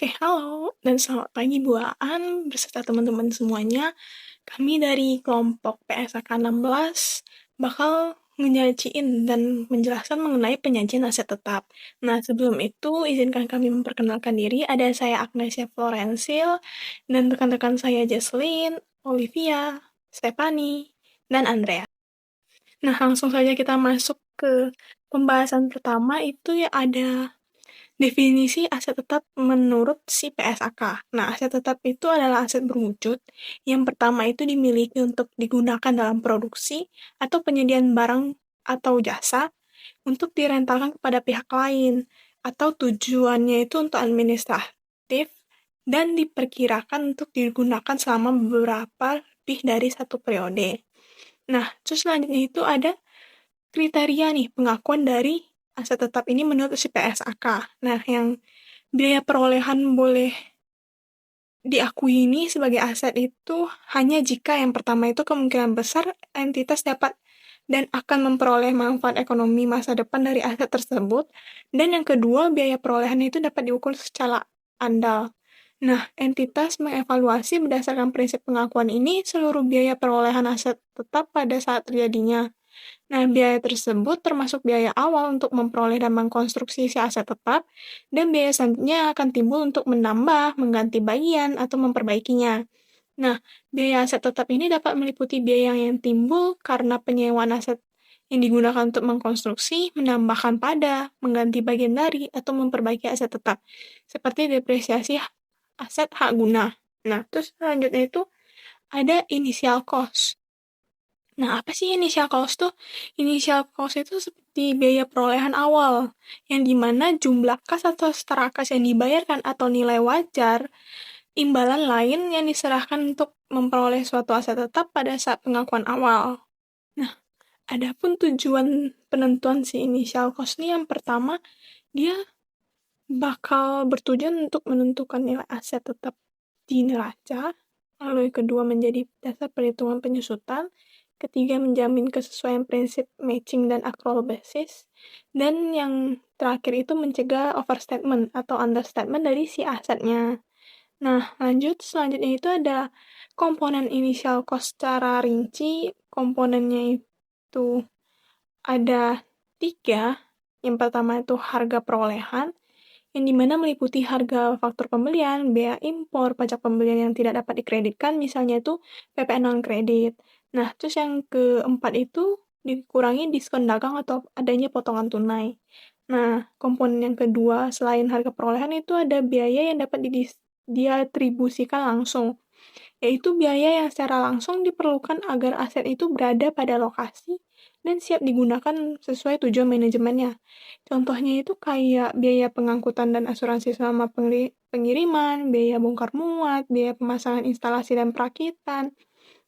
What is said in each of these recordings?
Oke, halo dan selamat pagi buaan beserta teman-teman semuanya. Kami dari kelompok PSAK 16 bakal ngenyajiin dan menjelaskan mengenai penyajian aset tetap. Nah, sebelum itu izinkan kami memperkenalkan diri. Ada saya Agnesia Florensil dan rekan-rekan saya Jesslyn, Olivia, Stephanie, dan Andrea. Nah, langsung saja kita masuk ke pembahasan pertama itu ya ada definisi aset tetap menurut si PSAK. Nah, aset tetap itu adalah aset berwujud yang pertama itu dimiliki untuk digunakan dalam produksi atau penyediaan barang atau jasa untuk direntalkan kepada pihak lain atau tujuannya itu untuk administratif dan diperkirakan untuk digunakan selama beberapa lebih dari satu periode. Nah, terus selanjutnya itu ada kriteria nih pengakuan dari aset tetap ini menurut si PSAK. Nah, yang biaya perolehan boleh diakui ini sebagai aset itu hanya jika yang pertama itu kemungkinan besar entitas dapat dan akan memperoleh manfaat ekonomi masa depan dari aset tersebut, dan yang kedua biaya perolehan itu dapat diukur secara andal. Nah, entitas mengevaluasi berdasarkan prinsip pengakuan ini seluruh biaya perolehan aset tetap pada saat terjadinya. Nah, biaya tersebut termasuk biaya awal untuk memperoleh dan mengkonstruksi si aset tetap, dan biaya selanjutnya akan timbul untuk menambah, mengganti bagian, atau memperbaikinya. Nah, biaya aset tetap ini dapat meliputi biaya yang timbul karena penyewaan aset yang digunakan untuk mengkonstruksi, menambahkan pada, mengganti bagian dari, atau memperbaiki aset tetap, seperti depresiasi aset hak guna. Nah, terus selanjutnya itu ada initial cost. Nah, apa sih initial cost tuh? Initial cost itu seperti biaya perolehan awal, yang dimana jumlah kas atau setara kas yang dibayarkan atau nilai wajar, imbalan lain yang diserahkan untuk memperoleh suatu aset tetap pada saat pengakuan awal. Nah, adapun tujuan penentuan si initial cost ini yang pertama, dia bakal bertujuan untuk menentukan nilai aset tetap di neraca, lalu yang kedua menjadi dasar perhitungan penyusutan, ketiga menjamin kesesuaian prinsip matching dan accrual basis, dan yang terakhir itu mencegah overstatement atau understatement dari si asetnya. Nah, selanjutnya itu ada komponen initial cost secara rinci. Komponennya itu ada 3. Yang pertama itu harga perolehan, yang dimana meliputi harga faktur pembelian, biaya impor, pajak pembelian yang tidak dapat dikreditkan, misalnya itu PPN non-kredit. Nah, terus yang keempat itu dikurangi diskon dagang atau adanya potongan tunai. Nah, komponen yang kedua selain harga perolehan itu ada biaya yang dapat diatribusikan langsung, yaitu biaya yang secara langsung diperlukan agar aset itu berada pada lokasi dan siap digunakan sesuai tujuan manajemennya. Contohnya itu kayak biaya pengangkutan dan asuransi selama pengiriman, biaya bongkar muat, biaya pemasangan instalasi dan perakitan,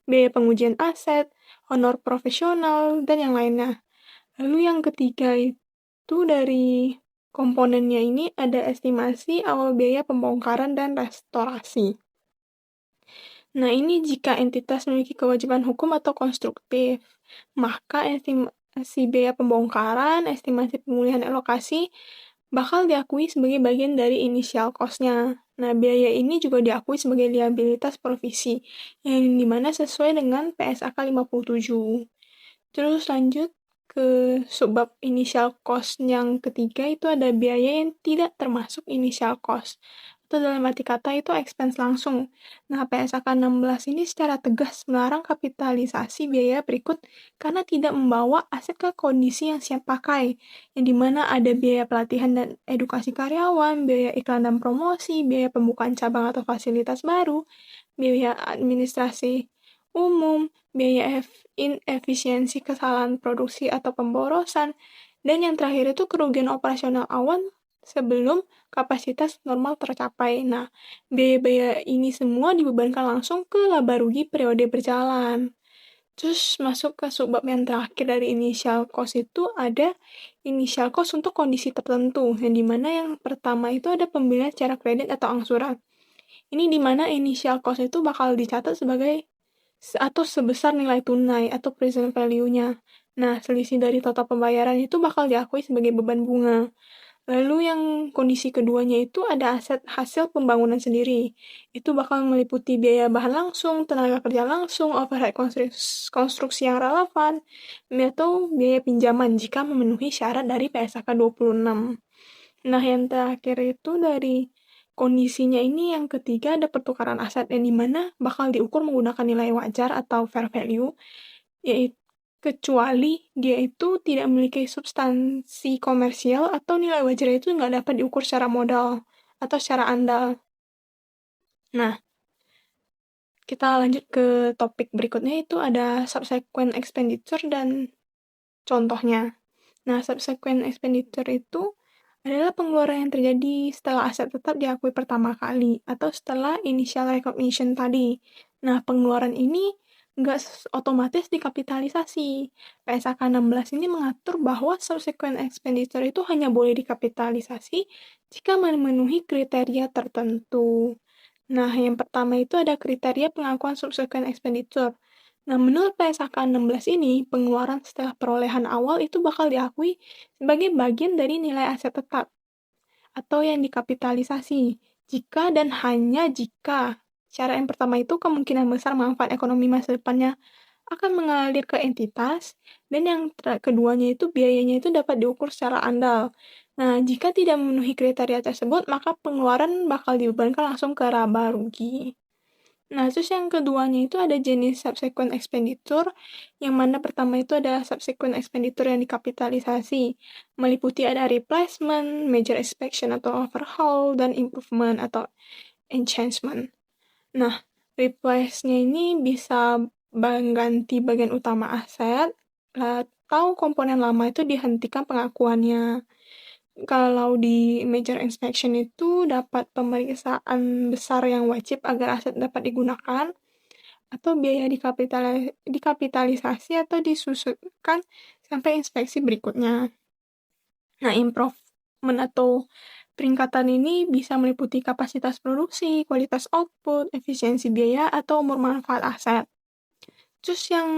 biaya pengujian aset, honor profesional, dan yang lainnya. Lalu yang ketiga itu dari komponennya ini ada estimasi awal biaya pembongkaran dan restorasi. Nah, ini jika entitas memiliki kewajiban hukum atau konstruktif, maka estimasi biaya pembongkaran, estimasi pemulihan alokasi bakal diakui sebagai bagian dari initial cost-nya. Nah, biaya ini juga diakui sebagai liabilitas provisi, yang dimana sesuai dengan PSAK 57. Terus lanjut ke subbab initial cost yang ketiga itu ada biaya yang tidak termasuk initial cost. Atau dalam arti kata itu expense langsung. Nah, PSAK 16 ini secara tegas melarang kapitalisasi biaya berikut karena tidak membawa aset ke kondisi yang siap pakai, yang dimana ada biaya pelatihan dan edukasi karyawan, biaya iklan dan promosi, biaya pembukaan cabang atau fasilitas baru, biaya administrasi umum, biaya inefisiensi kesalahan produksi atau pemborosan, dan yang terakhir itu kerugian operasional awal sebelum kapasitas normal tercapai. Nah, biaya-biaya ini semua dibebankan langsung ke laba rugi periode berjalan. Terus masuk ke subbab yang terakhir dari initial cost itu ada initial cost untuk kondisi tertentu, yang dimana yang pertama itu ada pembelian secara kredit atau angsuran. Ini dimana initial cost itu bakal dicatat sebagai atau sebesar nilai tunai atau present value-nya. Nah, selisih dari total pembayaran itu bakal diakui sebagai beban bunga. Lalu yang kondisi keduanya itu ada aset hasil pembangunan sendiri. Itu bakal meliputi biaya bahan langsung, tenaga kerja langsung, overhead konstruksi yang relevan, atau biaya pinjaman jika memenuhi syarat dari PSAK 26. Nah, yang terakhir itu dari kondisinya ini yang ketiga ada pertukaran aset yang dimana bakal diukur menggunakan nilai wajar atau fair value, yaitu kecuali dia itu tidak memiliki substansi komersial atau nilai wajar itu nggak dapat diukur secara modal atau secara andal. Nah, kita lanjut ke topik berikutnya itu ada subsequent expenditure dan contohnya. Nah, subsequent expenditure itu adalah pengeluaran yang terjadi setelah aset tetap diakui pertama kali atau setelah initial recognition tadi. Nah, pengeluaran ini nggak otomatis dikapitalisasi. PSAK 16 ini mengatur bahwa subsequent expenditure itu hanya boleh dikapitalisasi jika memenuhi kriteria tertentu. Nah, yang pertama itu ada kriteria pengakuan subsequent expenditure. Nah, menurut PSAK 16 ini, pengeluaran setelah perolehan awal itu bakal diakui sebagai bagian dari nilai aset tetap atau yang dikapitalisasi. Jika dan hanya jika syarat yang pertama itu kemungkinan besar manfaat ekonomi masa depannya akan mengalir ke entitas, dan yang keduanya itu biayanya itu dapat diukur secara andal. Nah, jika tidak memenuhi kriteria tersebut, maka pengeluaran bakal dibebankan langsung ke laba rugi. Nah, terus yang keduanya itu ada jenis subsequent expenditure, yang mana pertama itu ada subsequent expenditure yang dikapitalisasi, meliputi ada replacement, major inspection atau overhaul, dan improvement atau enhancement. Nah, replace-nya ini bisa mengganti bagian utama aset, atau komponen lama itu dihentikan pengakuannya. Kalau di major inspection itu dapat pemeriksaan besar yang wajib agar aset dapat digunakan, atau biaya dikapitalisasi atau disusutkan sampai inspeksi berikutnya. Nah, improvement atau peningkatan ini bisa meliputi kapasitas produksi, kualitas output, efisiensi biaya, atau umur manfaat aset. Terus yang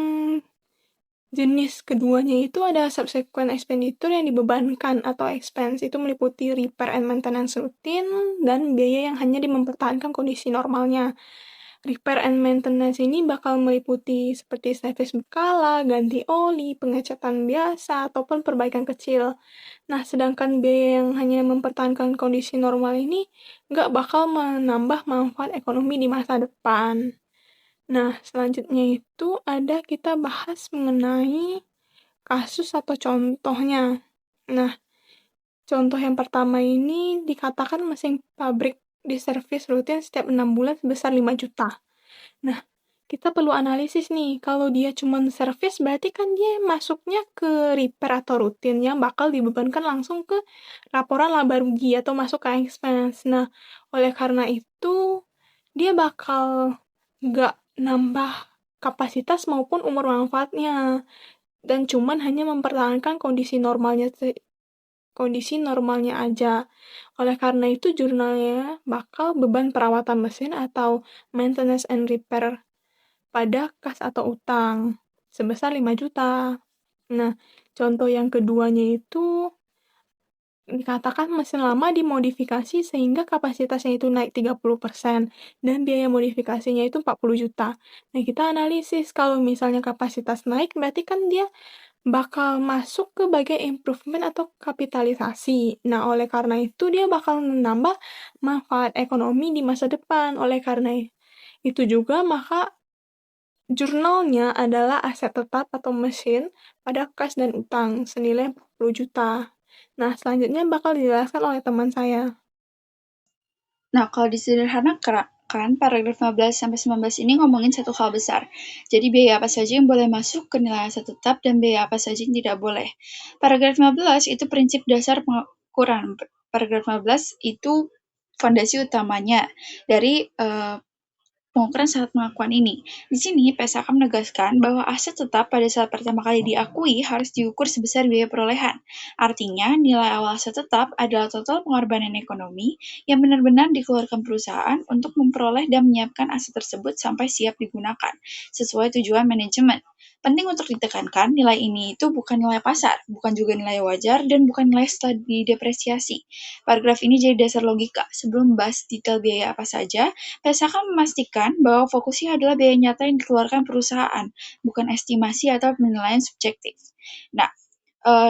jenis keduanya itu ada subsequent expenditure yang dibebankan atau expense, itu meliputi repair and maintenance rutin dan biaya yang hanya mempertahankan kondisi normalnya. Repair and maintenance ini bakal meliputi seperti servis berkala, ganti oli, pengecatan biasa, ataupun perbaikan kecil. Nah, sedangkan biaya yang hanya mempertahankan kondisi normal ini nggak bakal menambah manfaat ekonomi di masa depan. Nah, selanjutnya itu ada kita bahas mengenai kasus atau contohnya. Nah, contoh yang pertama ini dikatakan mesin pabrik diservis rutin setiap 6 bulan sebesar 5 juta. Nah, kita perlu analisis nih, kalau dia cuma servis berarti kan dia masuknya ke repair atau rutin yang bakal dibebankan langsung ke laporan laba rugi atau masuk ke expense. Nah, oleh karena itu, dia bakal nggak nambah kapasitas maupun umur manfaatnya, dan cuman hanya mempertahankan kondisi normalnya aja. Oleh karena itu, jurnalnya bakal beban perawatan mesin atau maintenance and repair pada kas atau utang sebesar 5 juta. Nah, contoh yang keduanya itu dikatakan mesin lama dimodifikasi sehingga kapasitasnya itu naik 30% dan biaya modifikasinya itu 40 juta. Nah, kita analisis kalau misalnya kapasitas naik berarti kan dia bakal masuk ke bagian improvement atau kapitalisasi. Nah, oleh karena itu dia bakal menambah manfaat ekonomi di masa depan. Oleh karena itu juga maka jurnalnya adalah aset tetap atau mesin pada kas dan utang senilai 40 juta. Nah, selanjutnya bakal dijelaskan oleh teman saya. Nah, kalau disederhanakan, paragraf 15-19 ini ngomongin satu hal besar. Jadi biaya apa saja yang boleh masuk ke nilai aset tetap dan biaya apa saja yang tidak boleh. Paragraf 15 itu prinsip dasar pengukuran. Paragraf 15 itu fondasi utamanya dari pengukuran syarat pengakuan ini. Di sini, PSAK menegaskan bahwa aset tetap pada saat pertama kali diakui harus diukur sebesar biaya perolehan. Artinya, nilai awal aset tetap adalah total pengorbanan ekonomi yang benar-benar dikeluarkan perusahaan untuk memperoleh dan menyiapkan aset tersebut sampai siap digunakan, sesuai tujuan manajemen. Penting untuk ditekankan, nilai ini itu bukan nilai pasar, bukan juga nilai wajar, dan bukan nilai setelah didepresiasi. Paragraf ini jadi dasar logika. Sebelum membahas detail biaya apa saja, PSAK memastikan bahwa fokusnya adalah biaya nyata yang dikeluarkan perusahaan, bukan estimasi atau penilaian subjektif. Nah,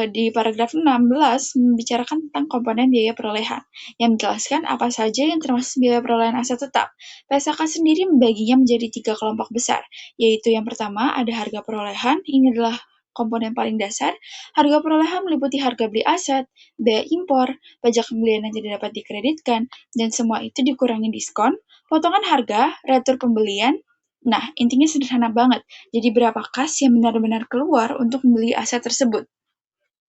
di paragraf 16 membicarakan tentang komponen biaya perolehan, yang menjelaskan apa saja yang termasuk biaya perolehan aset tetap. PSAK sendiri membaginya menjadi 3 kelompok besar, yaitu yang pertama ada harga perolehan, ini adalah komponen paling dasar. Harga perolehan meliputi harga beli aset, biaya impor, pajak pembelian yang tidak dapat dikreditkan, dan semua itu dikurangi diskon, potongan harga, retur pembelian. Nah, intinya sederhana banget. Jadi berapa kas yang benar-benar keluar untuk membeli aset tersebut.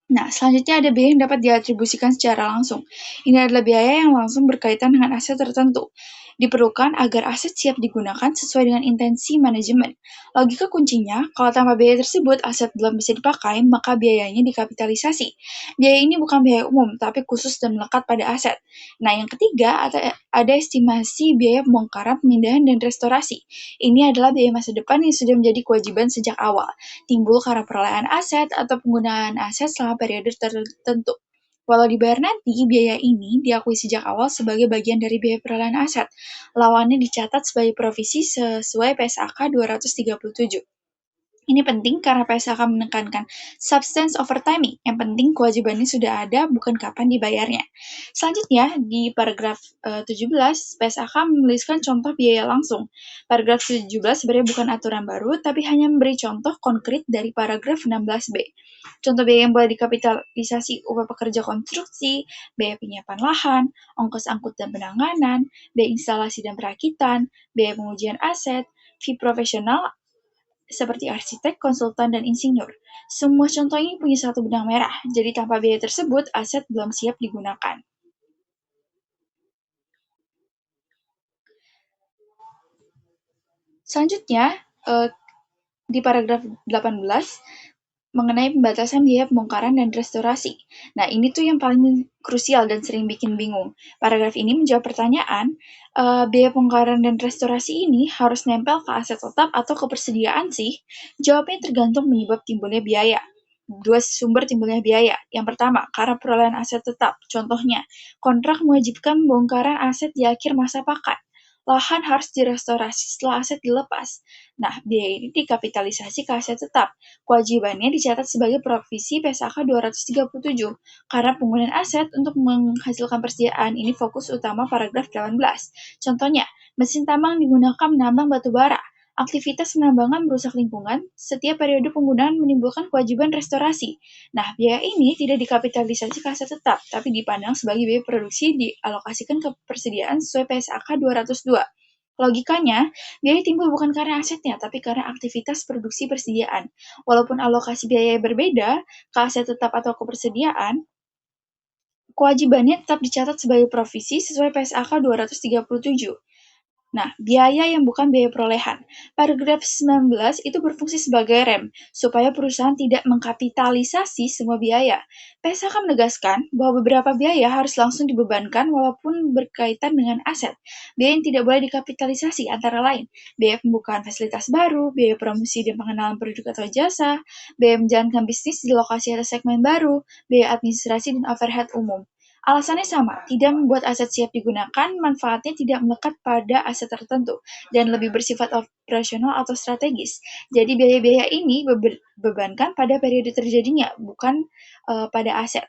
Nah, selanjutnya ada biaya yang dapat diatribusikan secara langsung. Ini adalah biaya yang langsung berkaitan dengan aset tertentu. Diperlukan agar aset siap digunakan sesuai dengan intensi manajemen. Logika kuncinya, kalau tanpa biaya tersebut aset belum bisa dipakai, maka biayanya dikapitalisasi. Biaya ini bukan biaya umum, tapi khusus dan melekat pada aset. Nah, yang ketiga, ada estimasi biaya pembongkaran, pemindahan, dan restorasi. Ini adalah biaya masa depan yang sudah menjadi kewajiban sejak awal, timbul karena perolehan aset atau penggunaan aset selama periode tertentu. Walau dibayar nanti, biaya ini diakui sejak awal sebagai bagian dari biaya perolehan aset. Lawannya dicatat sebagai provisi sesuai PSAK 237. Ini penting karena PSAK menekankan substance over timing. Yang penting kewajibannya sudah ada, bukan kapan dibayarnya. Selanjutnya, di paragraf 17, PSAK menuliskan contoh biaya langsung. Paragraf 17 sebenarnya bukan aturan baru, tapi hanya memberi contoh konkret dari paragraf 16b. Contoh biaya yang boleh dikapitalisasi upah pekerja konstruksi, biaya penyiapan lahan, ongkos angkut dan penanganan, biaya instalasi dan perakitan, biaya pengujian aset, fee profesional, seperti arsitek, konsultan, dan insinyur. Semua contoh ini punya satu benang merah, jadi tanpa biaya tersebut, aset belum siap digunakan. Selanjutnya, di paragraf 18, mengenai pembatasan biaya pembongkaran dan restorasi. Nah, ini tuh yang paling krusial dan sering bikin bingung. Paragraf ini menjawab pertanyaan, biaya pembongkaran dan restorasi ini harus nempel ke aset tetap atau kepersediaan sih? Jawabnya tergantung penyebab timbulnya biaya. Dua sumber timbulnya biaya. Yang pertama, karena perolehan aset tetap. Contohnya, kontrak mewajibkan pembongkaran aset di akhir masa pakai. Lahan harus direstorasi setelah aset dilepas. Nah, biaya ini dikapitalisasi ke aset tetap. Kewajibannya dicatat sebagai provisi PSAK 237, karena penggunaan aset untuk menghasilkan persediaan ini fokus utama paragraf 18. Contohnya, mesin tambang digunakan menambang batu bara. Aktivitas penambangan merusak lingkungan, setiap periode penggunaan menimbulkan kewajiban restorasi. Nah, biaya ini tidak dikapitalisasi ke aset tetap, tapi dipandang sebagai biaya produksi dialokasikan ke persediaan sesuai PSAK 202. Logikanya, biaya timbul bukan karena asetnya, tapi karena aktivitas produksi persediaan. Walaupun alokasi biaya berbeda, ke aset tetap atau kepersediaan, kewajibannya tetap dicatat sebagai provisi sesuai PSAK 237. Nah, biaya yang bukan biaya perolehan. Paragraf 19 itu berfungsi sebagai rem, supaya perusahaan tidak mengkapitalisasi semua biaya. PSAK menegaskan bahwa beberapa biaya harus langsung dibebankan walaupun berkaitan dengan aset. Biaya yang tidak boleh dikapitalisasi antara lain, biaya pembukaan fasilitas baru, biaya promosi dan pengenalan produk atau jasa, biaya menjalankan bisnis di lokasi atau segmen baru, biaya administrasi dan overhead umum. Alasannya sama, tidak membuat aset siap digunakan, manfaatnya tidak melekat pada aset tertentu, dan lebih bersifat operasional atau strategis. Jadi biaya-biaya ini bebankan pada periode terjadinya, bukan pada aset.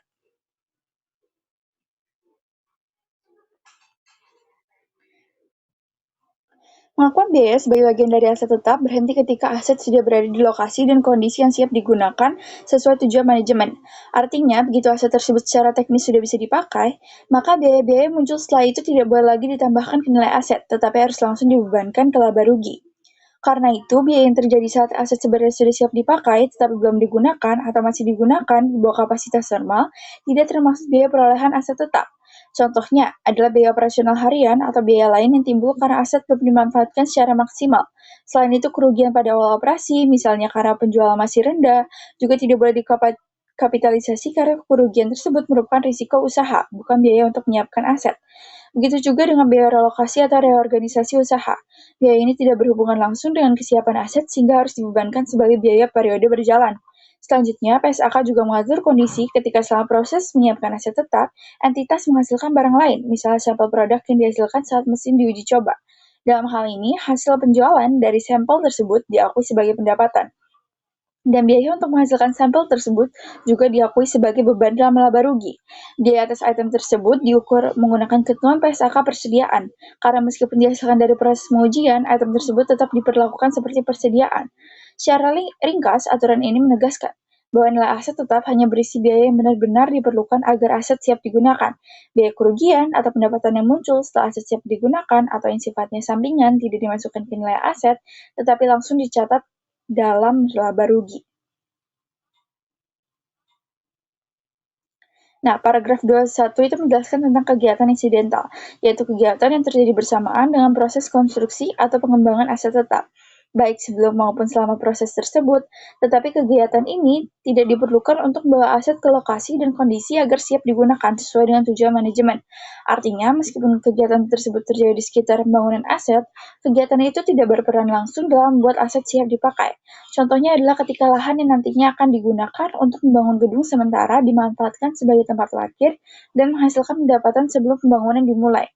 Pengakuan biaya sebagai bagian dari aset tetap berhenti ketika aset sudah berada di lokasi dan kondisi yang siap digunakan sesuai tujuan manajemen. Artinya, begitu aset tersebut secara teknis sudah bisa dipakai, maka biaya-biaya muncul setelah itu tidak boleh lagi ditambahkan ke nilai aset, tetapi harus langsung dibebankan ke laba rugi. Karena itu, biaya yang terjadi saat aset sebenarnya sudah siap dipakai tetapi belum digunakan atau masih digunakan di bawah kapasitas normal tidak termasuk biaya perolehan aset tetap. Contohnya adalah biaya operasional harian atau biaya lain yang timbul karena aset belum dimanfaatkan secara maksimal. Selain itu, kerugian pada awal operasi, misalnya karena penjualan masih rendah, juga tidak boleh dikapitalisasi karena kerugian tersebut merupakan risiko usaha, bukan biaya untuk menyiapkan aset. Begitu juga dengan biaya relokasi atau reorganisasi usaha. Biaya ini tidak berhubungan langsung dengan kesiapan aset sehingga harus dibebankan sebagai biaya periode berjalan. Selanjutnya, PSAK juga mengatur kondisi ketika selama proses menyiapkan aset tetap, entitas menghasilkan barang lain, misalnya sampel produk yang dihasilkan saat mesin diuji coba. Dalam hal ini, hasil penjualan dari sampel tersebut diakui sebagai pendapatan. Dan biaya untuk menghasilkan sampel tersebut juga diakui sebagai beban dalam laba rugi. Biaya atas item tersebut diukur menggunakan ketentuan PSAK persediaan, karena meskipun dihasilkan dari proses pengujian, item tersebut tetap diperlakukan seperti persediaan. Secara ringkas, aturan ini menegaskan bahwa nilai aset tetap hanya berisi biaya yang benar-benar diperlukan agar aset siap digunakan. Biaya kerugian atau pendapatan yang muncul setelah aset siap digunakan atau yang sifatnya sampingan tidak dimasukkan ke nilai aset, tetapi langsung dicatat dalam laba rugi. Nah, paragraf 21 itu menjelaskan tentang kegiatan insidental, yaitu kegiatan yang terjadi bersamaan dengan proses konstruksi atau pengembangan aset tetap, baik sebelum maupun selama proses tersebut, tetapi kegiatan ini tidak diperlukan untuk membawa aset ke lokasi dan kondisi agar siap digunakan sesuai dengan tujuan manajemen. Artinya, meskipun kegiatan tersebut terjadi di sekitar pembangunan aset, kegiatan itu tidak berperan langsung dalam membuat aset siap dipakai. Contohnya adalah ketika lahan yang nantinya akan digunakan untuk membangun gedung sementara dimanfaatkan sebagai tempat parkir dan menghasilkan pendapatan sebelum pembangunan dimulai.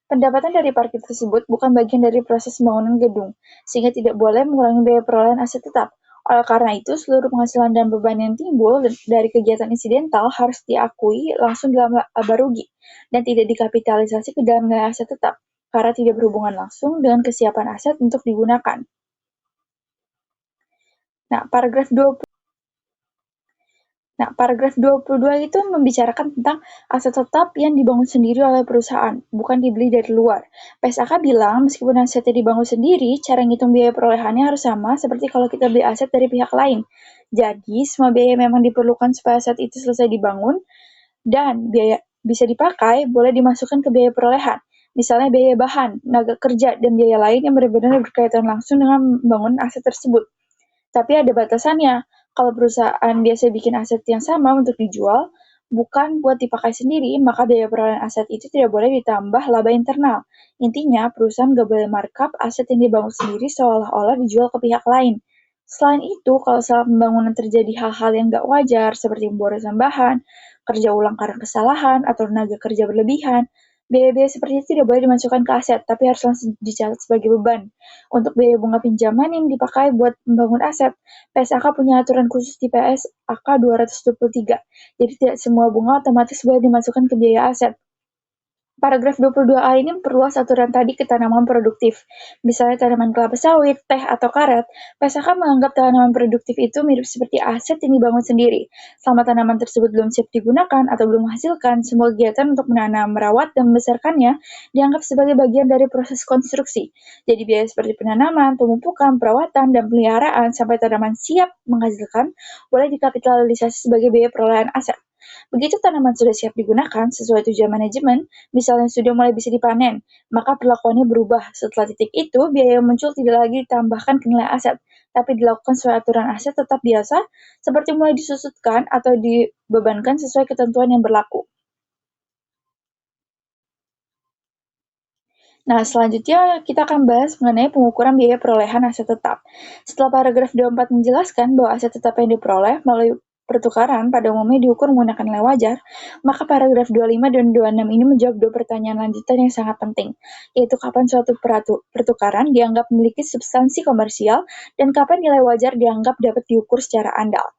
Pendapatan dari parkir tersebut bukan bagian dari proses pembangunan gedung, sehingga tidak boleh mengurangi biaya perolehan aset tetap. Oleh karena itu, seluruh penghasilan dan beban yang timbul dari kegiatan insidental harus diakui langsung dalam laba rugi dan tidak dikapitalisasi ke dalam nilai aset tetap, karena tidak berhubungan langsung dengan kesiapan aset untuk digunakan. Nah, paragraf 22 itu membicarakan tentang aset tetap yang dibangun sendiri oleh perusahaan, bukan dibeli dari luar. PSAK bilang, meskipun asetnya dibangun sendiri, cara ngitung biaya perolehannya harus sama seperti kalau kita beli aset dari pihak lain. Jadi, semua biaya memang diperlukan supaya aset itu selesai dibangun, dan biaya bisa dipakai boleh dimasukkan ke biaya perolehan. Misalnya biaya bahan, tenaga kerja, dan biaya lain yang benar-benar berkaitan langsung dengan membangun aset tersebut. Tapi ada batasannya. Kalau perusahaan biasa bikin aset yang sama untuk dijual, bukan buat dipakai sendiri, maka biaya perolehan aset itu tidak boleh ditambah laba internal. Intinya, perusahaan nggak boleh markup aset yang dibangun sendiri seolah-olah dijual ke pihak lain. Selain itu, kalau saat pembangunan terjadi hal-hal yang nggak wajar, seperti pemborosan bahan, kerja ulang karena kesalahan, atau tenaga kerja berlebihan, biaya-biaya seperti itu tidak boleh dimasukkan ke aset, tapi harus langsung dicatat sebagai beban. Untuk biaya bunga pinjaman yang dipakai buat membangun aset, PSAK punya aturan khusus di PSAK 223. Jadi tidak semua bunga otomatis boleh dimasukkan ke biaya aset. Paragraf 22A ini memperluas aturan tadi ke tanaman produktif. Misalnya tanaman kelapa sawit, teh, atau karet, PSAK menganggap tanaman produktif itu mirip seperti aset yang dibangun sendiri. Selama tanaman tersebut belum siap digunakan atau belum menghasilkan, semua kegiatan untuk menanam, merawat, dan membesarkannya dianggap sebagai bagian dari proses konstruksi. Jadi biaya seperti penanaman, pemupukan, perawatan, dan peliharaan sampai tanaman siap menghasilkan boleh dikapitalisasi sebagai biaya perolehan aset. Begitu tanaman sudah siap digunakan sesuai tujuan manajemen, misalnya sudah mulai bisa dipanen, maka perlakuannya berubah. Setelah titik itu, biaya yang muncul tidak lagi ditambahkan ke nilai aset, tapi dilakukan sesuai aturan aset tetap biasa, seperti mulai disusutkan atau dibebankan sesuai ketentuan yang berlaku. Nah, selanjutnya kita akan bahas mengenai pengukuran biaya perolehan aset tetap. Setelah paragraf 24 menjelaskan bahwa aset tetap yang diperoleh melalui pertukaran pada umumnya diukur menggunakan nilai wajar, maka paragraf 25 dan 26 ini menjawab dua pertanyaan lanjutan yang sangat penting, yaitu kapan suatu pertukaran dianggap memiliki substansi komersial dan kapan nilai wajar dianggap dapat diukur secara andal.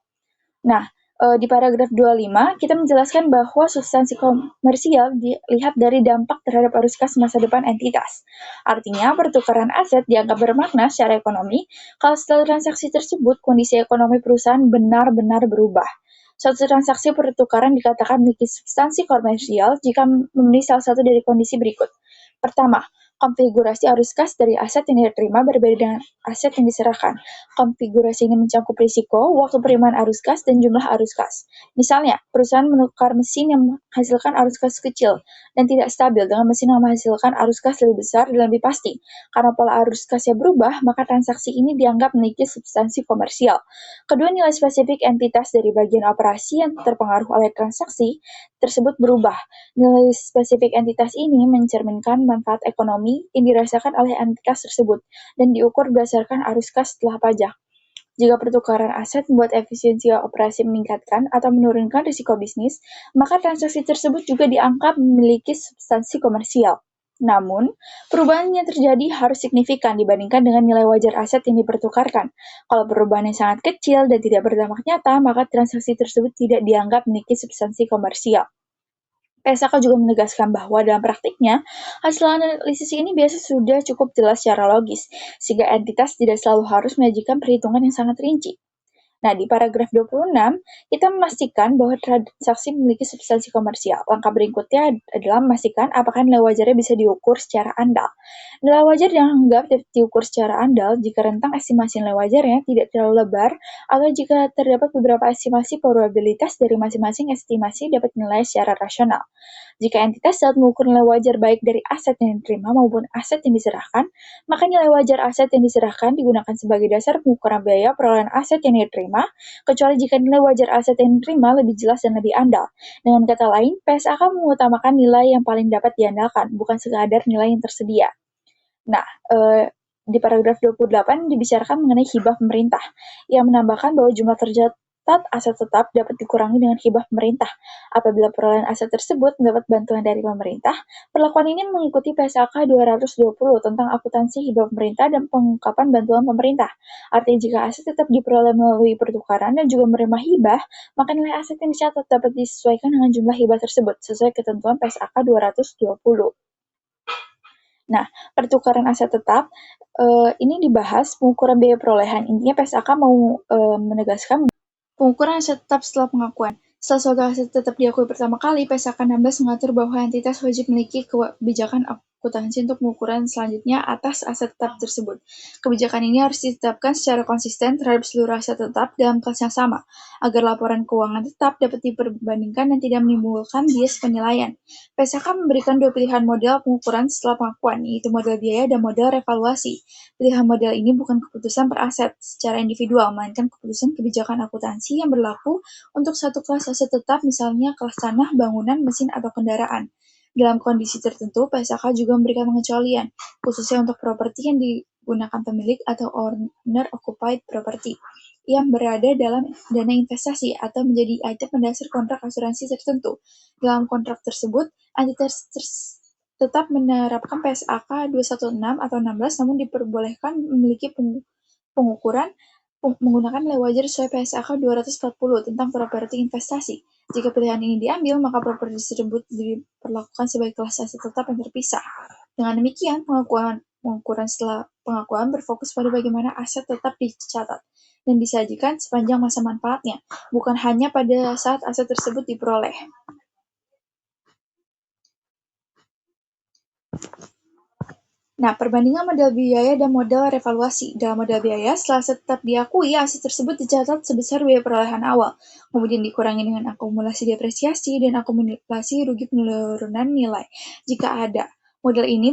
Nah, di paragraf 25 kita menjelaskan bahwa substansi komersial dilihat dari dampak terhadap arus kas masa depan entitas. Artinya, pertukaran aset dianggap bermakna secara ekonomi kalau setelah transaksi tersebut kondisi ekonomi perusahaan benar-benar berubah. Suatu transaksi pertukaran dikatakan memiliki substansi komersial jika memenuhi salah satu dari kondisi berikut. Pertama, konfigurasi arus kas dari aset yang diterima berbeda dengan aset yang diserahkan. Konfigurasi ini mencakup risiko, waktu penerimaan arus kas, dan jumlah arus kas. Misalnya, perusahaan menukar mesin yang menghasilkan arus kas kecil dan tidak stabil dengan mesin yang menghasilkan arus kas lebih besar dan lebih pasti. Karena pola arus kasnya berubah, maka transaksi ini dianggap memiliki substansi komersial. Kedua, nilai spesifik entitas dari bagian operasi yang terpengaruh oleh transaksi tersebut berubah. Nilai spesifik entitas ini mencerminkan manfaat ekonomi company yang dirasakan oleh entitas tersebut dan diukur berdasarkan arus kas setelah pajak. Jika pertukaran aset membuat efisiensi operasi meningkatkan atau menurunkan risiko bisnis, maka transaksi tersebut juga dianggap memiliki substansi komersial. Namun, perubahan yang terjadi harus signifikan dibandingkan dengan nilai wajar aset yang dipertukarkan. Kalau perubahannya sangat kecil dan tidak berdampak nyata, maka transaksi tersebut tidak dianggap memiliki substansi komersial. PSAK juga menegaskan bahwa dalam praktiknya, hasil analisis ini biasa sudah cukup jelas secara logis, sehingga entitas tidak selalu harus menyajikan perhitungan yang sangat rinci. Nah, di paragraf 26, kita memastikan bahwa transaksi memiliki substansi komersial. Langkah berikutnya adalah memastikan apakah nilai wajarnya bisa diukur secara andal. Nilai wajar dianggap dapat diukur secara andal jika rentang estimasi nilai wajarnya tidak terlalu lebar atau jika terdapat beberapa estimasi probabilitas dari masing-masing estimasi dapat dinilai secara rasional. Jika entitas dapat mengukur nilai wajar baik dari aset yang diterima maupun aset yang diserahkan, maka nilai wajar aset yang diserahkan digunakan sebagai dasar pengukuran biaya perolehan aset yang diterima, kecuali jika nilai wajar aset yang diterima lebih jelas dan lebih andal. Dengan kata lain, PSAK mengutamakan nilai yang paling dapat diandalkan, bukan sekadar nilai yang tersedia. Nah, di paragraf 28 dibicarakan mengenai hibah pemerintah, yang menambahkan bahwa jumlah tercatat aset tetap dapat dikurangi dengan hibah pemerintah. Apabila perolehan aset tersebut mendapat bantuan dari pemerintah, perlakuan ini mengikuti PSAK 220 tentang akuntansi hibah pemerintah dan pengungkapan bantuan pemerintah. Artinya jika aset tetap diperoleh melalui pertukaran dan juga menerima hibah, maka nilai aset yang dicatat dapat disesuaikan dengan jumlah hibah tersebut sesuai ketentuan PSAK 220. Nah, pertukaran aset tetap ini dibahas pengukuran biaya perolehan. Intinya PSAK mau menegaskan pengukuran aset tetap setelah pengakuan. Setelah suatu aset tetap diakui pertama kali, PSAK 16 mengatur bahwa entitas wajib memiliki kebijakan akuntansi untuk pengukuran selanjutnya atas aset tetap tersebut. Kebijakan ini harus ditetapkan secara konsisten terhadap seluruh aset tetap dalam kelas yang sama, agar laporan keuangan tetap dapat diperbandingkan dan tidak menimbulkan bias penilaian. PSAK memberikan dua pilihan model pengukuran setelah pengakuan, yaitu model biaya dan model revaluasi. Pilihan model ini bukan keputusan per aset secara individual, melainkan keputusan kebijakan akuntansi yang berlaku untuk satu kelas aset tetap, misalnya kelas tanah, bangunan, mesin, atau kendaraan. Dalam kondisi tertentu, PSAK juga memberikan pengecualian, khususnya untuk properti yang digunakan pemilik atau owner-occupied property, yang berada dalam dana investasi atau menjadi item mendasar kontrak asuransi tertentu. Dalam kontrak tersebut, entitas tetap menerapkan PSAK 216 atau 16, namun diperbolehkan memiliki pengukuran menggunakan nilai wajar sesuai PSAK 240 tentang properti investasi. Jika pilihan ini diambil, maka properti tersebut diperlakukan sebagai kelas aset tetap yang terpisah. Dengan demikian, pengukuran setelah pengakuan berfokus pada bagaimana aset tetap dicatat dan disajikan sepanjang masa manfaatnya, bukan hanya pada saat aset tersebut diperoleh. Nah, perbandingan model biaya dan model revaluasi. Dalam model biaya, setelah aset tetap diakui, aset tersebut dicatat sebesar biaya perolehan awal, kemudian dikurangi dengan akumulasi depresiasi dan akumulasi rugi penurunan nilai, jika ada. Model ini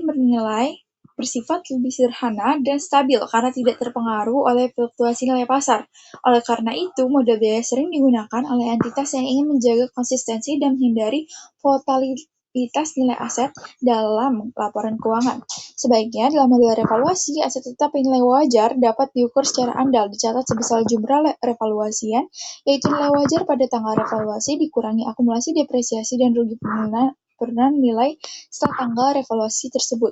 bersifat lebih sederhana dan stabil karena tidak terpengaruh oleh fluktuasi nilai pasar. Oleh karena itu, model biaya sering digunakan oleh entitas yang ingin menjaga konsistensi dan menghindari volatilitas nilai aset dalam laporan keuangan. Sebaiknya, dalam model revaluasi, aset tetap nilai wajar dapat diukur secara andal, dicatat sebesar jumlah revaluasian, yaitu nilai wajar pada tanggal revaluasi dikurangi akumulasi depresiasi dan rugi penurunan nilai setelah tanggal revaluasi tersebut.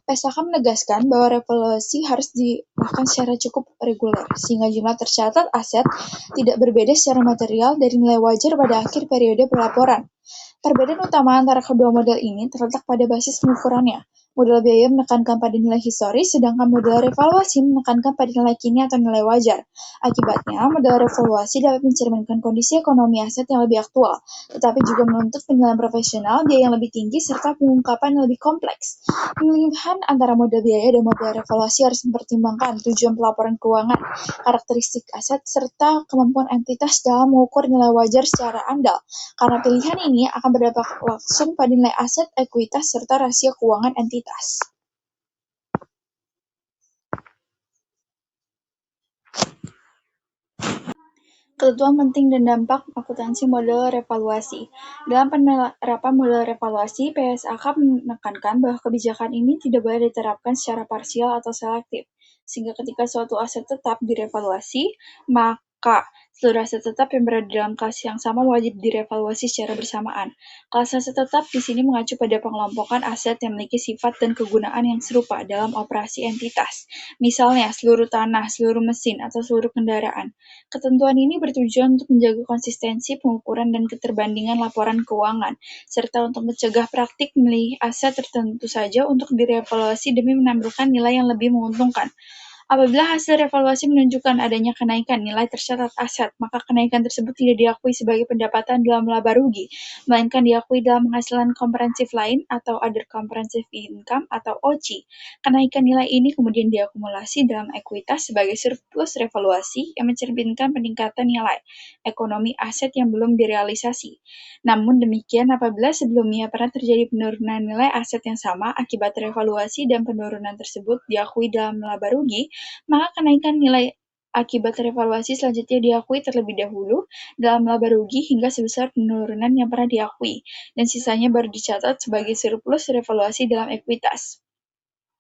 PSAK menegaskan bahwa revaluasi harus dilakukan secara cukup reguler, sehingga jumlah tercatat aset tidak berbeda secara material dari nilai wajar pada akhir periode pelaporan. Perbedaan utama antara kedua model ini terletak pada basis pengukurannya. Model biaya menekankan pada nilai historis, sedangkan model revaluasi menekankan pada nilai kini atau nilai wajar. Akibatnya, model revaluasi dapat mencerminkan kondisi ekonomi aset yang lebih aktual, tetapi juga menuntut penilaian profesional, biaya yang lebih tinggi, serta pengungkapan yang lebih kompleks. Pemilihan antara model biaya dan model revaluasi harus mempertimbangkan tujuan pelaporan keuangan, karakteristik aset, serta kemampuan entitas dalam mengukur nilai wajar secara andal, karena pilihan ini akan berdampak langsung pada nilai aset, ekuitas, serta rasio keuangan entitas. Ketentuan penting dan dampak akuntansi model revaluasi. Dalam penerapan model revaluasi, PSAK menekankan bahwa kebijakan ini tidak boleh diterapkan secara parsial atau selektif, sehingga ketika suatu aset tetap direvaluasi, maka seluruh aset tetap yang berada dalam kelas yang sama wajib direvaluasi secara bersamaan. Kelas aset tetap di sini mengacu pada pengelompokan aset yang memiliki sifat dan kegunaan yang serupa dalam operasi entitas. Misalnya, seluruh tanah, seluruh mesin, atau seluruh kendaraan. Ketentuan ini bertujuan untuk menjaga konsistensi pengukuran dan keterbandingan laporan keuangan, serta untuk mencegah praktik memilih aset tertentu saja untuk direvaluasi demi menampilkan nilai yang lebih menguntungkan. Apabila hasil revaluasi menunjukkan adanya kenaikan nilai tercatat aset, maka kenaikan tersebut tidak diakui sebagai pendapatan dalam laba rugi, melainkan diakui dalam penghasilan komprehensif lain atau other comprehensive income atau OCI. Kenaikan nilai ini kemudian diakumulasi dalam ekuitas sebagai surplus revaluasi yang mencerminkan peningkatan nilai ekonomi aset yang belum direalisasi. Namun demikian, apabila sebelumnya pernah terjadi penurunan nilai aset yang sama akibat revaluasi dan penurunan tersebut diakui dalam laba rugi, maka kenaikan nilai akibat revaluasi selanjutnya diakui terlebih dahulu dalam laba rugi hingga sebesar penurunan yang pernah diakui, dan sisanya baru dicatat sebagai surplus revaluasi dalam ekuitas.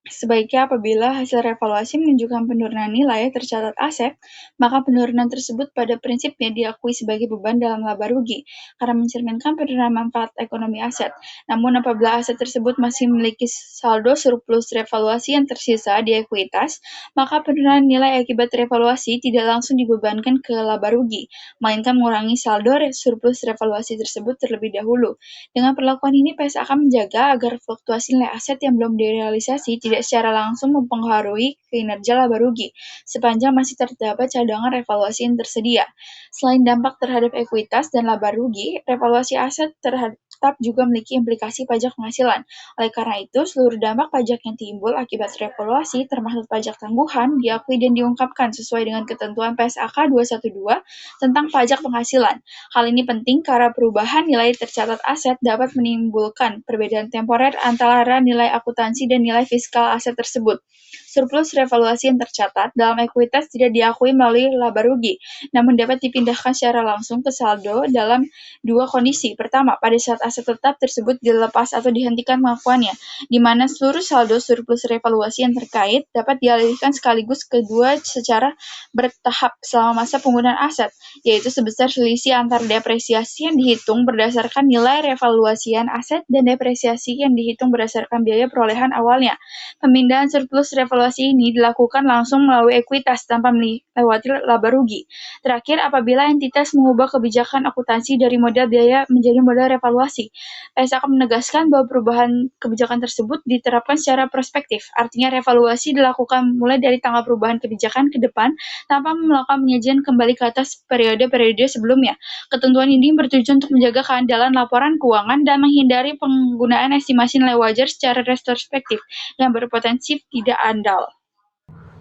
Sebaiknya apabila hasil revaluasi menunjukkan penurunan nilai tercatat aset, maka penurunan tersebut pada prinsipnya diakui sebagai beban dalam laba rugi, karena mencerminkan penurunan manfaat ekonomi aset. Namun apabila aset tersebut masih memiliki saldo surplus revaluasi yang tersisa di ekuitas, maka penurunan nilai akibat revaluasi tidak langsung dibebankan ke laba rugi, melainkan mengurangi saldo surplus revaluasi tersebut terlebih dahulu. Dengan perlakuan ini, PS akan menjaga agar fluktuasi nilai aset yang belum direalisasi tidak secara langsung mempengaruhi kinerja laba rugi, sepanjang masih terdapat cadangan revaluasi yang tersedia. Selain dampak terhadap ekuitas dan laba rugi, revaluasi aset tetap juga memiliki implikasi pajak penghasilan. Oleh karena itu, seluruh dampak pajak yang timbul akibat revaluasi, termasuk pajak tangguhan, diakui dan diungkapkan sesuai dengan ketentuan PSAK 212 tentang pajak penghasilan. Hal ini penting karena perubahan nilai tercatat aset dapat menimbulkan perbedaan temporer antara nilai akuntansi dan nilai fiskal aset tersebut. Surplus revaluasi yang tercatat dalam ekuitas tidak diakui melalui laba rugi, namun dapat dipindahkan secara langsung ke saldo dalam dua kondisi. Pertama, pada saat aset tetap tersebut dilepas atau dihentikan pengakuannya, di mana seluruh saldo surplus revaluasi yang terkait dapat dialihkan sekaligus kedua secara bertahap selama masa penggunaan aset, yaitu sebesar selisih antara depresiasi yang dihitung berdasarkan nilai revaluasian aset dan depresiasi yang dihitung berdasarkan biaya perolehan awalnya. Pemindahan surplus revaluasi ini dilakukan langsung melalui ekuitas tanpa melewati laba rugi. Terakhir, apabila entitas mengubah kebijakan akuntansi dari model biaya menjadi model revaluasi, PS akan menegaskan bahwa perubahan kebijakan tersebut diterapkan secara prospektif. Artinya revaluasi dilakukan mulai dari tanggal perubahan kebijakan ke depan tanpa melakukan penyajian kembali ke atas periode-periode sebelumnya. Ketentuan ini bertujuan untuk menjaga keandalan laporan keuangan dan menghindari penggunaan estimasi nilai wajar secara retrospektif yang berpotensi tidak andal.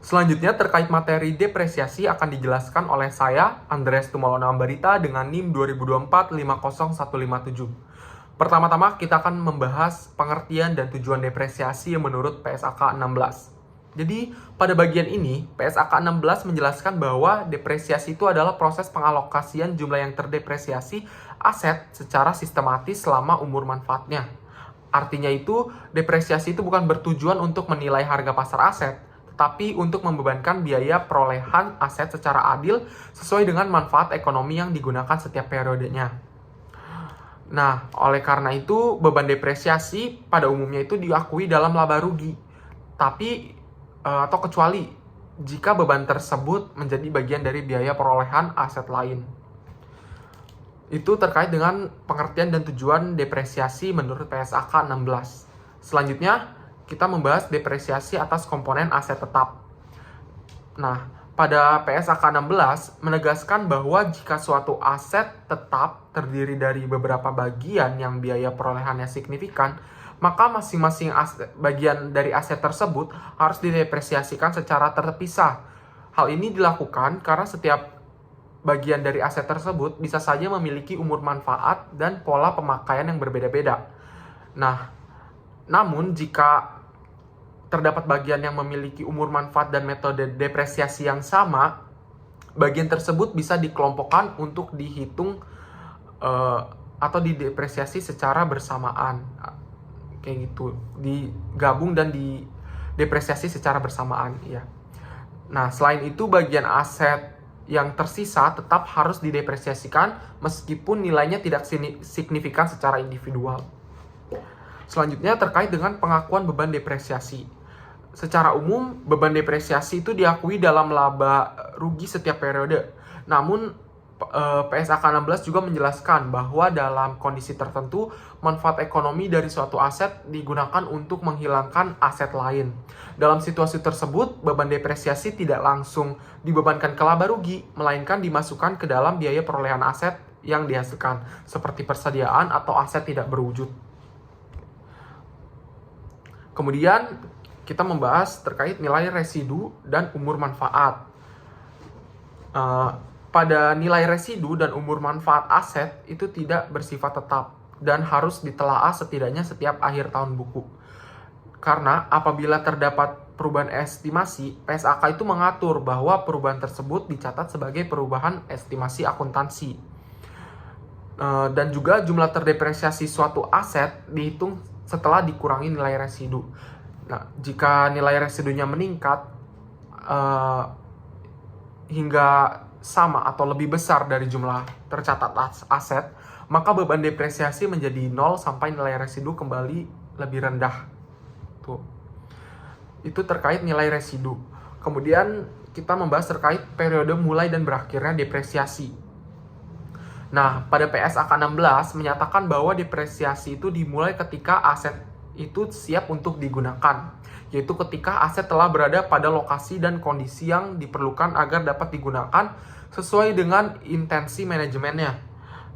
Selanjutnya terkait materi depresiasi akan dijelaskan oleh saya, Andreas Tumalono Ambarita dengan NIM 2024-50157. Pertama-tama kita akan membahas pengertian dan tujuan depresiasi yang menurut PSAK 16. Jadi pada bagian ini PSAK 16 menjelaskan bahwa depresiasi itu adalah proses pengalokasian jumlah yang terdepresiasi aset secara sistematis selama umur manfaatnya. Artinya itu, depresiasi itu bukan bertujuan untuk menilai harga pasar aset, tetapi untuk membebankan biaya perolehan aset secara adil sesuai dengan manfaat ekonomi yang digunakan setiap periodenya. Nah, oleh karena itu, beban depresiasi pada umumnya itu diakui dalam laba rugi, tapi atau kecuali jika beban tersebut menjadi bagian dari biaya perolehan aset lain. Itu terkait dengan pengertian dan tujuan depresiasi menurut PSAK 16. Selanjutnya, kita membahas depresiasi atas komponen aset tetap. Nah, pada PSAK 16 menegaskan bahwa jika suatu aset tetap terdiri dari beberapa bagian yang biaya perolehannya signifikan, maka masing-masing bagian dari aset tersebut harus didepresiasikan secara terpisah. Hal ini dilakukan karena setiap bagian dari aset tersebut bisa saja memiliki umur manfaat dan pola pemakaian yang berbeda-beda. Nah, namun jika terdapat bagian yang memiliki umur manfaat dan metode depresiasi yang sama, bagian tersebut bisa dikelompokkan untuk dihitung atau didepresiasi secara bersamaan. Kayak gitu, digabung dan didepresiasi secara bersamaan ya. Nah, selain itu bagian aset yang tersisa tetap harus didepresiasikan meskipun nilainya tidak signifikan secara individual. Selanjutnya terkait dengan pengakuan beban depresiasi. Secara umum, beban depresiasi itu diakui dalam laba rugi setiap periode. Namun, PSAK 16 juga menjelaskan bahwa dalam kondisi tertentu, manfaat ekonomi dari suatu aset digunakan untuk menghilangkan aset lain. Dalam situasi tersebut, beban depresiasi tidak langsung dibebankan ke laba rugi, melainkan dimasukkan ke dalam biaya perolehan aset yang dihasilkan, seperti persediaan atau aset tidak berwujud. Kemudian, kita membahas terkait nilai residu dan umur manfaat. Pada nilai residu dan umur manfaat aset itu tidak bersifat tetap dan harus ditelaah setidaknya setiap akhir tahun buku. Karena apabila terdapat perubahan estimasi, PSAK itu mengatur bahwa perubahan tersebut dicatat sebagai perubahan estimasi akuntansi. Dan juga jumlah terdepresiasi suatu aset dihitung setelah dikurangi nilai residu. Nah, jika nilai residunya meningkat hingga sama atau lebih besar dari jumlah tercatat aset, maka beban depresiasi menjadi 0 sampai nilai residu kembali lebih rendah. Tuh. Itu terkait nilai residu. Kemudian kita membahas terkait periode mulai dan berakhirnya depresiasi. Nah, pada PSAK 16 menyatakan bahwa depresiasi itu dimulai ketika aset itu siap untuk digunakan, yaitu ketika aset telah berada pada lokasi dan kondisi yang diperlukan agar dapat digunakan sesuai dengan intensi manajemennya.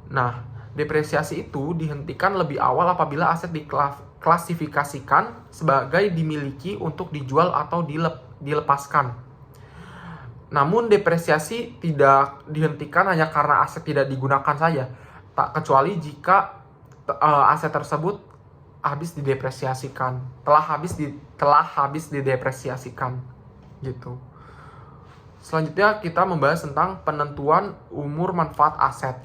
Nah, depresiasi itu dihentikan lebih awal apabila aset diklasifikasikan sebagai dimiliki untuk dijual atau dilepaskan. Namun depresiasi tidak dihentikan hanya karena aset tidak digunakan saja, tak kecuali jika aset tersebut habis didepresiasikan, telah habis didepresiasikan gitu. Selanjutnya kita membahas tentang penentuan umur manfaat aset.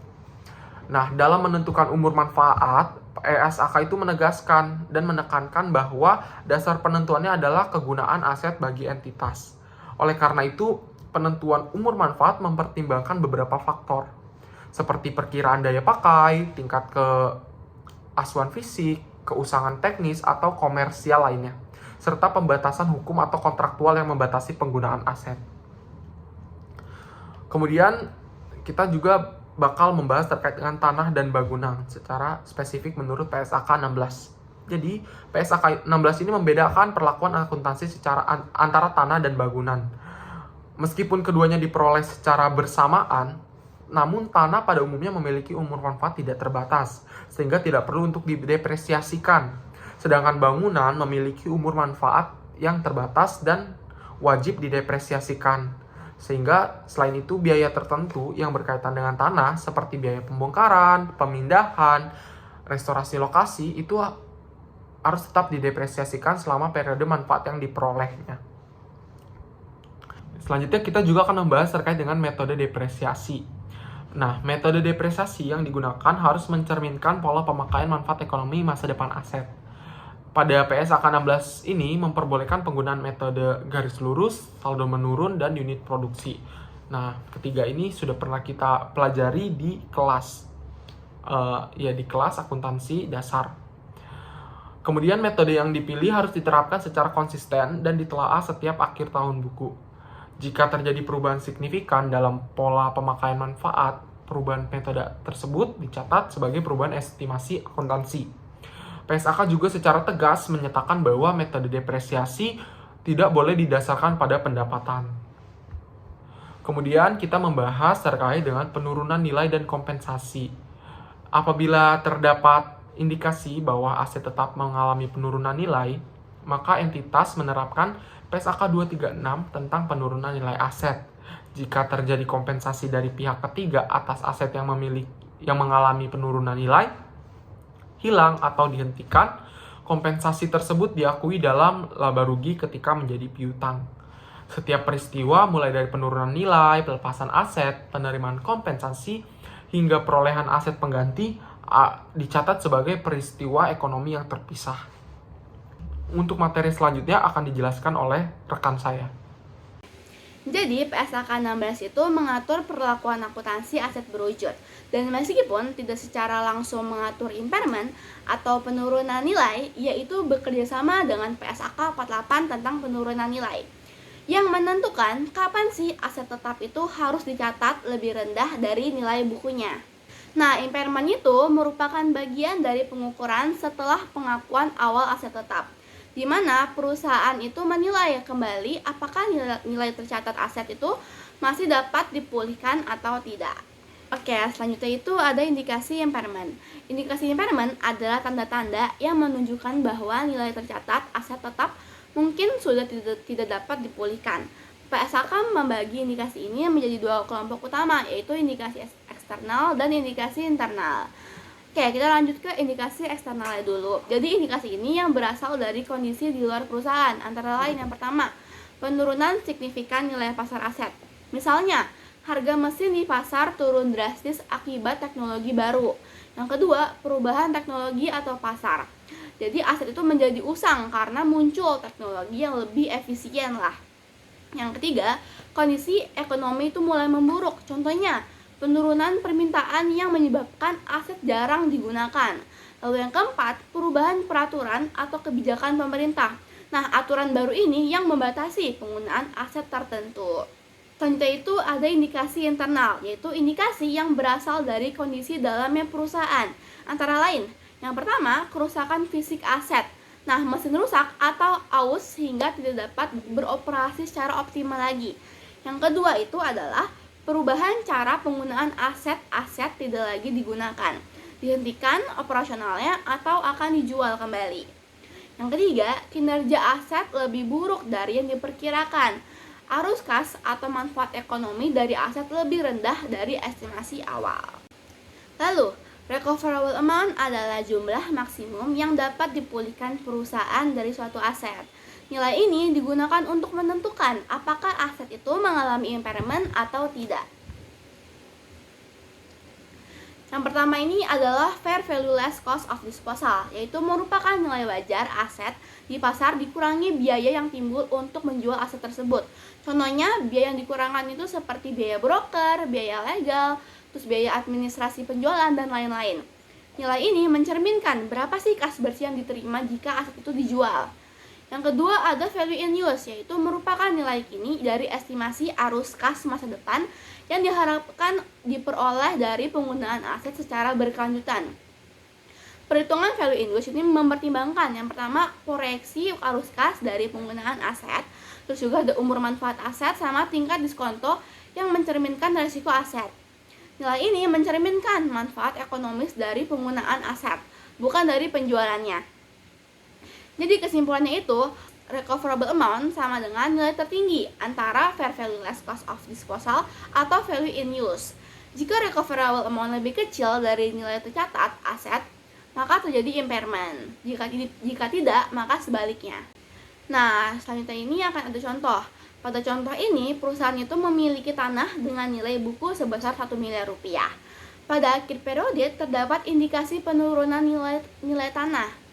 Nah, dalam menentukan umur manfaat, PSAK itu menegaskan dan menekankan bahwa dasar penentuannya adalah kegunaan aset bagi entitas. Oleh karena itu, penentuan umur manfaat mempertimbangkan beberapa faktor, seperti perkiraan daya pakai, tingkat keasuhan fisik, keusangan teknis atau komersial lainnya, serta pembatasan hukum atau kontraktual yang membatasi penggunaan aset. Kemudian kita juga bakal membahas terkait dengan tanah dan bangunan secara spesifik menurut PSAK 16. Jadi, PSAK 16 ini membedakan perlakuan akuntansi secara antara tanah dan bangunan. Meskipun keduanya diperoleh secara bersamaan, namun tanah pada umumnya memiliki umur manfaat tidak terbatas, sehingga tidak perlu untuk didepresiasikan. Sedangkan bangunan memiliki umur manfaat yang terbatas dan wajib didepresiasikan. Sehingga selain itu biaya tertentu yang berkaitan dengan tanah seperti biaya pembongkaran, pemindahan, restorasi lokasi itu harus tetap didepresiasikan selama periode manfaat yang diperolehnya. Selanjutnya kita juga akan membahas terkait dengan metode depresiasi. Nah, metode depresiasi yang digunakan harus mencerminkan pola pemakaian manfaat ekonomi masa depan aset. Pada PSAK 16 ini memperbolehkan penggunaan metode garis lurus, saldo menurun, dan unit produksi. Nah, ketiga ini sudah pernah kita pelajari di kelas, di kelas akuntansi dasar. Kemudian metode yang dipilih harus diterapkan secara konsisten dan ditelaah setiap akhir tahun buku. Jika terjadi perubahan signifikan dalam pola pemakaian manfaat, perubahan metode tersebut dicatat sebagai perubahan estimasi akuntansi. PSAK juga secara tegas menyatakan bahwa metode depresiasi tidak boleh didasarkan pada pendapatan. Kemudian kita membahas terkait dengan penurunan nilai dan kompensasi. Apabila terdapat indikasi bahwa aset tetap mengalami penurunan nilai, maka entitas menerapkan PSAK 236 tentang penurunan nilai aset. Jika terjadi kompensasi dari pihak ketiga atas aset yang mengalami penurunan nilai, hilang atau dihentikan, kompensasi tersebut diakui dalam laba rugi ketika menjadi piutang. Setiap peristiwa mulai dari penurunan nilai, pelepasan aset, penerimaan kompensasi, hingga perolehan aset pengganti dicatat sebagai peristiwa ekonomi yang terpisah. Untuk materi selanjutnya akan dijelaskan oleh rekan saya. Jadi, PSAK 16 itu mengatur perlakuan akuntansi aset berwujud. Dan meskipun tidak secara langsung mengatur impairment atau penurunan nilai, yaitu bekerjasama dengan PSAK 48 tentang penurunan nilai, yang menentukan kapan sih aset tetap itu harus dicatat lebih rendah dari nilai bukunya. Nah, impairment itu merupakan bagian dari pengukuran setelah pengakuan awal aset tetap, di mana perusahaan itu menilai kembali apakah nilai tercatat aset itu masih dapat dipulihkan atau tidak. Oke, selanjutnya itu ada indikasi impairment. Indikasi impairment adalah tanda-tanda yang menunjukkan bahwa nilai tercatat aset tetap mungkin sudah tidak dapat dipulihkan. PSAK membagi indikasi ini menjadi dua kelompok utama, yaitu indikasi eksternal dan indikasi internal. Oke, kita lanjut ke indikasi eksternalnya dulu. Jadi indikasi ini yang berasal dari kondisi di luar perusahaan, antara lain yang pertama, penurunan signifikan nilai pasar aset. Misalnya, harga mesin di pasar turun drastis akibat teknologi baru. Yang kedua, perubahan teknologi atau pasar. Jadi aset itu menjadi usang karena muncul teknologi yang lebih efisien lah. Yang ketiga, kondisi ekonomi itu mulai memburuk. Contohnya, penurunan permintaan yang menyebabkan aset jarang digunakan. Lalu yang keempat, perubahan peraturan atau kebijakan pemerintah. Nah, aturan baru ini yang membatasi penggunaan aset tertentu. Selanjutnya itu ada indikasi internal, yaitu indikasi yang berasal dari kondisi dalamnya perusahaan. Antara lain, yang pertama, kerusakan fisik aset. Nah, mesin rusak atau aus sehingga tidak dapat beroperasi secara optimal lagi. Yang kedua itu adalah perubahan cara penggunaan aset-aset tidak lagi digunakan, dihentikan operasionalnya atau akan dijual kembali. Yang ketiga, kinerja aset lebih buruk dari yang diperkirakan. Arus kas atau manfaat ekonomi dari aset lebih rendah dari estimasi awal. Lalu, recoverable amount adalah jumlah maksimum yang dapat dipulihkan perusahaan dari suatu aset. Nilai ini digunakan untuk menentukan apakah aset itu mengalami impairment atau tidak. Yang pertama ini adalah fair value less cost of disposal, yaitu merupakan nilai wajar aset di pasar dikurangi biaya yang timbul untuk menjual aset tersebut. Contohnya, biaya yang dikurangkan itu seperti biaya broker, biaya legal, terus biaya administrasi penjualan, dan lain-lain. Nilai ini mencerminkan berapa sih kas bersih yang diterima jika aset itu dijual. Yang kedua ada value in use, yaitu merupakan nilai kini dari estimasi arus kas masa depan yang diharapkan diperoleh dari penggunaan aset secara berkelanjutan. Perhitungan value in use ini mempertimbangkan yang pertama proyeksi arus kas dari penggunaan aset, terus juga ada umur manfaat aset sama tingkat diskonto yang mencerminkan risiko aset. Nilai ini mencerminkan manfaat ekonomis dari penggunaan aset, bukan dari penjualannya. Jadi kesimpulannya itu, recoverable amount sama dengan nilai tertinggi antara fair value less cost of disposal atau value in use. Jika recoverable amount lebih kecil dari nilai tercatat aset, maka terjadi impairment. Jika tidak, maka sebaliknya. Nah, selanjutnya ini akan ada contoh. Pada contoh ini, perusahaan itu memiliki tanah dengan nilai buku sebesar 1 miliar rupiah. Pada akhir periode terdapat indikasi penurunan nilai tanah.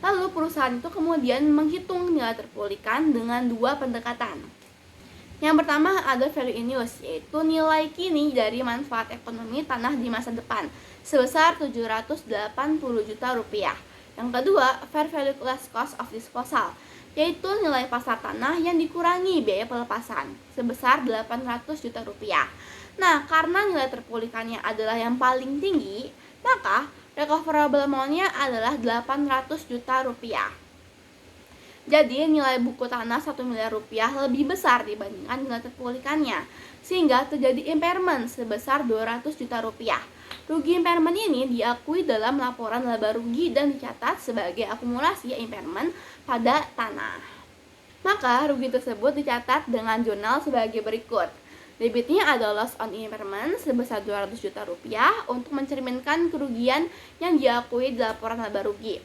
Lalu perusahaan itu kemudian menghitung nilai terpulihkan dengan dua pendekatan. Yang pertama ada value in use, yaitu nilai kini dari manfaat ekonomi tanah di masa depan sebesar 780 juta rupiah. Yang kedua, fair value less cost of disposal, yaitu nilai pasar tanah yang dikurangi biaya pelepasan sebesar 800 juta rupiah. Nah, karena nilai terpulihkannya adalah yang paling tinggi, maka recoverable amount-nya adalah 800 juta rupiah. Jadi nilai buku tanah 1 miliar rupiah lebih besar dibandingkan nilai terpulihkannya, sehingga terjadi impairment sebesar 200 juta rupiah. Rugi impairment ini diakui dalam laporan laba rugi dan dicatat sebagai akumulasi impairment pada tanah. Maka rugi tersebut dicatat dengan jurnal sebagai berikut. Debitnya ada loss on impairment sebesar 200 juta rupiah untuk mencerminkan kerugian yang diakui di laporan laba rugi.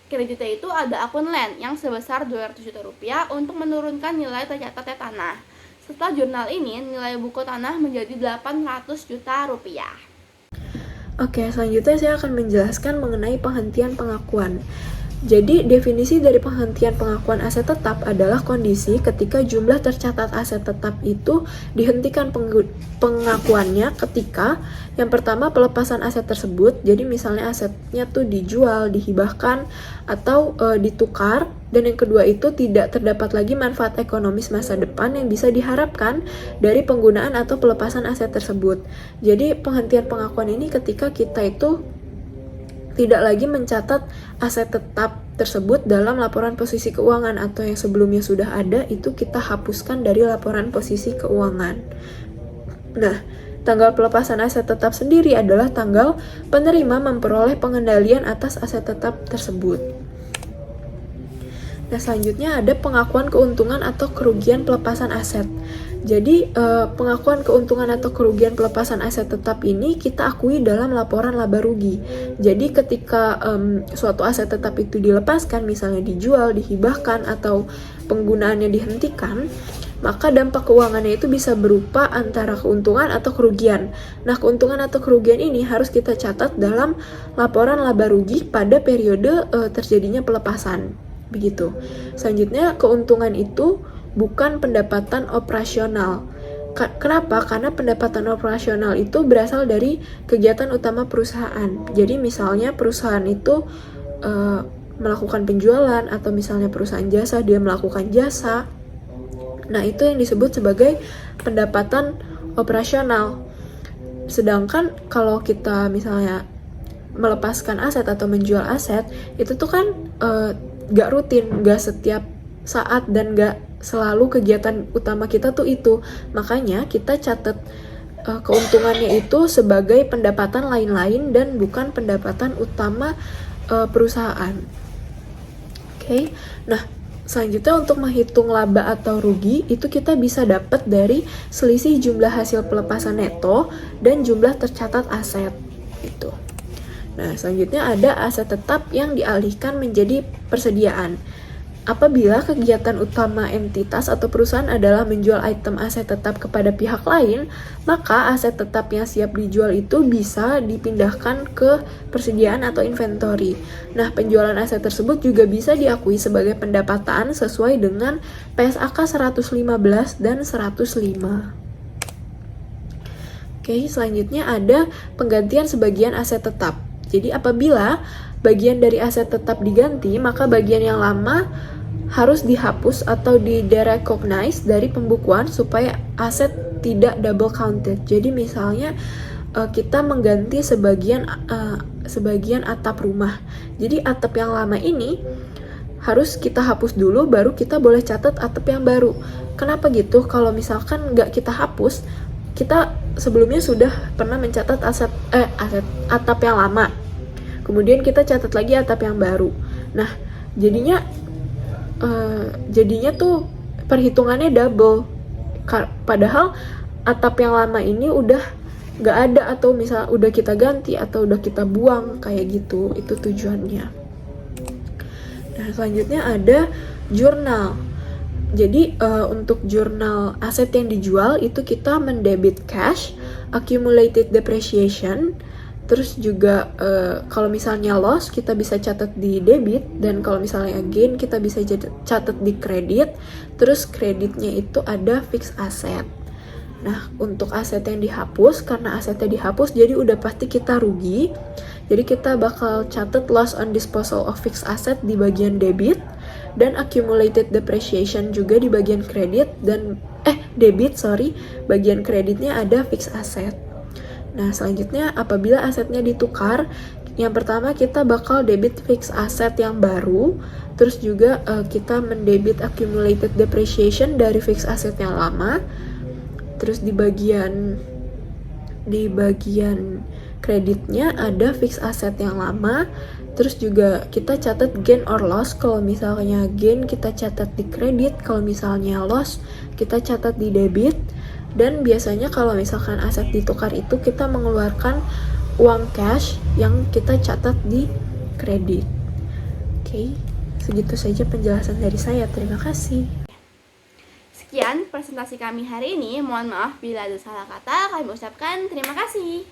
kreditnya itu ada akun land yang sebesar 200 juta rupiah untuk menurunkan nilai tercatatnya tanah. Setelah jurnal ini, nilai buku tanah menjadi 800 juta rupiah. Oke, selanjutnya saya akan menjelaskan mengenai penghentian pengakuan. Jadi, definisi dari penghentian pengakuan aset tetap adalah kondisi ketika jumlah tercatat aset tetap itu dihentikan pengakuannya ketika yang pertama pelepasan aset tersebut, jadi misalnya asetnya tuh dijual, dihibahkan, atau ditukar, dan yang kedua itu tidak terdapat lagi manfaat ekonomis masa depan yang bisa diharapkan dari penggunaan atau pelepasan aset tersebut. Jadi, penghentian pengakuan ini ketika kita itu tidak lagi mencatat aset tetap tersebut dalam laporan posisi keuangan atau yang sebelumnya sudah ada itu kita hapuskan dari laporan posisi keuangan. Nah, tanggal pelepasan aset tetap sendiri adalah tanggal penerima memperoleh pengendalian atas aset tetap tersebut. Nah, selanjutnya ada pengakuan keuntungan atau kerugian pelepasan aset. Jadi, pengakuan keuntungan atau kerugian pelepasan aset tetap ini kita akui dalam laporan laba rugi. Jadi, ketika suatu aset tetap itu dilepaskan, misalnya dijual, dihibahkan, atau penggunaannya dihentikan, maka dampak keuangannya itu bisa berupa antara keuntungan atau kerugian. Nah, keuntungan atau kerugian ini harus kita catat dalam laporan laba rugi pada periode terjadinya pelepasan. Begitu. Selanjutnya, keuntungan itu bukan pendapatan operasional. Kenapa? Karena pendapatan operasional itu berasal dari kegiatan utama perusahaan. Jadi misalnya perusahaan itu melakukan penjualan, atau misalnya perusahaan jasa, dia melakukan jasa. Nah, itu yang disebut sebagai pendapatan operasional. Sedangkan kalau kita misalnya melepaskan aset atau menjual aset, itu tuh kan gak rutin, gak setiap saat, dan gak selalu kegiatan utama kita tuh itu. Makanya kita catat keuntungannya itu sebagai pendapatan lain-lain dan bukan pendapatan utama perusahaan. Oke. Nah, selanjutnya untuk menghitung laba atau rugi itu kita bisa dapat dari selisih jumlah hasil pelepasan neto dan jumlah tercatat aset itu. Nah, selanjutnya ada aset tetap yang dialihkan menjadi persediaan. Apabila kegiatan utama entitas atau perusahaan adalah menjual item aset tetap kepada pihak lain, maka aset tetap yang siap dijual itu bisa dipindahkan ke persediaan atau inventory. Nah, penjualan aset tersebut juga bisa diakui sebagai pendapatan sesuai dengan PSAK 115 dan 105. Oke, selanjutnya ada penggantian sebagian aset tetap. Jadi apabila bagian dari aset tetap diganti, maka bagian yang lama harus dihapus atau di-derecognize dari pembukuan supaya aset tidak double counted. Jadi misalnya kita mengganti sebagian atap rumah. Jadi atap yang lama ini harus kita hapus dulu, baru kita boleh catat atap yang baru. Kenapa gitu? Kalau misalkan nggak kita hapus, kita sebelumnya sudah pernah mencatat atap yang lama. Kemudian kita catat lagi atap yang baru. Nah, jadinya tuh perhitungannya double. Padahal atap yang lama ini udah gak ada, atau misalnya udah kita ganti atau udah kita buang kayak gitu. Itu tujuannya. Nah, selanjutnya ada jurnal. Jadi untuk jurnal aset yang dijual itu kita mendebit cash, accumulated depreciation. Terus juga kalau misalnya loss kita bisa catat di debit, dan kalau misalnya gain kita bisa catat di kredit. Terus kreditnya itu ada fixed asset. Nah, untuk aset yang dihapus, karena asetnya dihapus jadi udah pasti kita rugi. Jadi kita bakal catat loss on disposal of fixed asset di bagian debit, dan accumulated depreciation juga di bagian kredit, dan bagian kreditnya ada fixed asset. Nah, selanjutnya apabila asetnya ditukar, yang pertama kita bakal debit fixed asset yang baru, terus juga kita mendebit accumulated depreciation dari fixed asset yang lama. Terus di bagian kreditnya ada fixed asset yang lama. Terus juga kita catat gain or loss. Kalau misalnya gain kita catat di kredit, kalau misalnya loss kita catat di debit. Dan biasanya kalau misalkan aset ditukar itu kita mengeluarkan uang cash yang kita catat di kredit. Oke. Oke, segitu saja penjelasan dari saya. Terima kasih. Sekian presentasi kami hari ini. Mohon maaf bila ada salah kata. Kami ucapkan terima kasih.